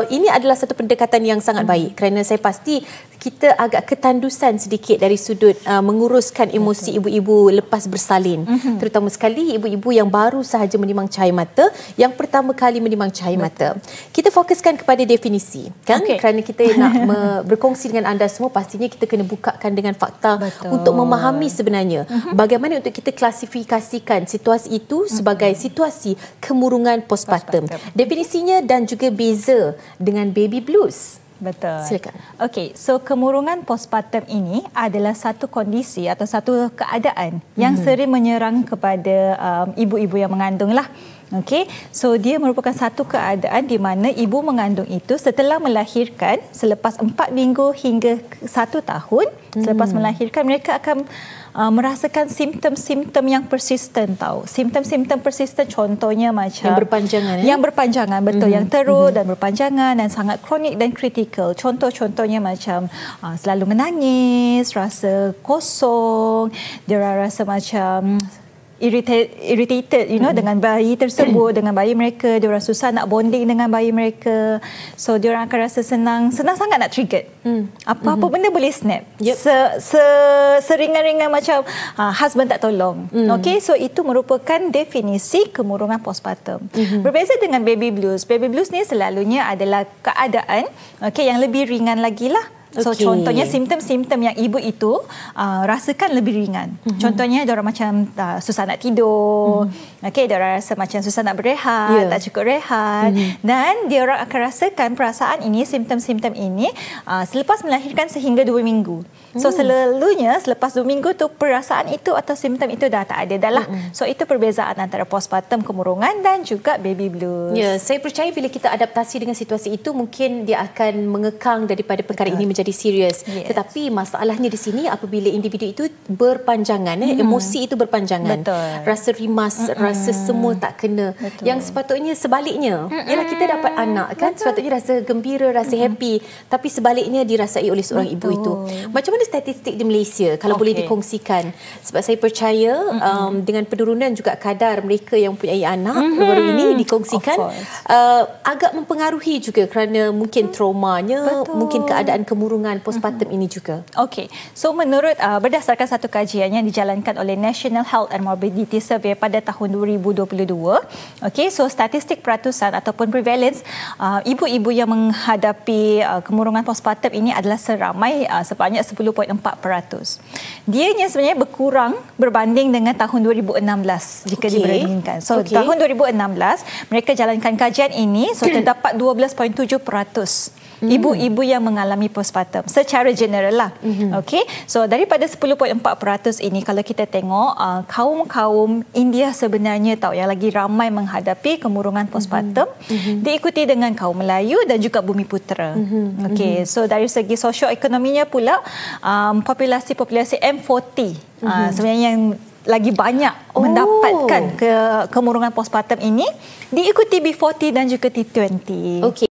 Ini adalah satu pendekatan yang sangat baik kerana saya pasti kita agak ketandusan sedikit dari sudut menguruskan emosi ibu-ibu lepas bersalin. Terutama sekali ibu-ibu yang baru sahaja menimang cahaya mata, yang pertama kali menimang cahaya mata. Kita fokuskan kepada definisi, kan? Kerana kita nak berkongsi dengan anda semua, pastinya kita kena bukakan dengan fakta untuk memahami sebenarnya bagaimana untuk kita klasifikasikan situasi itu sebagai situasi kemurungan postpartum. Definisinya dan juga beza dengan baby blues. Betul. Silakan. Okey, so kemurungan postpartum ini adalah satu kondisi atau satu keadaan yang sering menyerang kepada ibu-ibu yang mengandung lah. Okey, so dia merupakan satu keadaan di mana ibu mengandung itu setelah melahirkan, selepas 4 minggu hingga 1 tahun selepas melahirkan, mereka akan merasakan simptom-simptom yang persisten tahu. Simptom-simptom persisten contohnya macam yang berpanjangan, yang berpanjangan, betul, yang teruk dan berpanjangan dan sangat kronik dan kritikal. Contoh-contohnya macam selalu menangis, rasa kosong, dia rasa macam irritated, dengan bayi tersebut, dengan bayi mereka, dia orang susah nak bonding dengan bayi mereka. So dia orang akan rasa senang sangat nak trigger. Apa-apa benda boleh snap. Seringan-ringan macam husband tak tolong. Okey, so itu merupakan definisi kemurungan postpartum. Berbeza dengan baby blues. Baby blues ni selalunya adalah keadaan yang lebih ringan lagi lah. So contohnya simptom-simptom yang ibu itu rasakan lebih ringan. Contohnya dia orang macam susah nak tidur, dia orang rasa macam susah nak berehat, tak cukup rehat, dan dia orang akan rasakan perasaan ini, simptom-simptom ini selepas melahirkan sehingga 2 minggu. So selalunya selepas 2 minggu tu perasaan itu atau simptom itu dah tak ada dah lah. So itu perbezaan antara postpartum kemurungan dan juga baby blues. Ya, saya percaya bila kita adaptasi dengan situasi itu, mungkin dia akan mengekang daripada perkara ini menjadi serius. Tetapi masalahnya di sini apabila individu itu berpanjangan, emosi itu berpanjangan. Rasa rimas, rasa semua tak kena. Yang sepatutnya sebaliknya. Ialah kita dapat anak kan, sepatutnya rasa gembira, rasa happy, tapi sebaliknya dirasai oleh seorang ibu itu. Macam mana statistik di Malaysia kalau boleh dikongsikan? Sebab saya percaya dengan penurunan juga kadar mereka yang mempunyai anak baru ini dikongsikan agak mempengaruhi juga kerana mungkin traumanya, mungkin keadaan kemurungan postpartum ini juga. Okey, so menurut berdasarkan satu kajian yang dijalankan oleh National Health and Morbidity Survey pada tahun 2022, so statistik peratusan ataupun prevalence ibu-ibu yang menghadapi kemurungan postpartum ini adalah seramai sebanyak 10.4%. Dianya sebenarnya berkurang berbanding dengan tahun 2016 jika dibandingkan. So tahun 2016 mereka jalankan kajian ini, so terdapat 12.7% ibu-ibu yang mengalami postpartum secara general lah. Okey, so daripada 10.4% ini, kalau kita tengok kaum-kaum India sebenarnya yang lagi ramai menghadapi kemurungan postpartum, diikuti dengan kaum Melayu dan juga Bumiputera. Okey, so dari segi sosioekonominya pula populasi M40 sebenarnya yang lagi banyak mendapatkan kemurungan postpartum ini, diikuti B40 dan juga T20.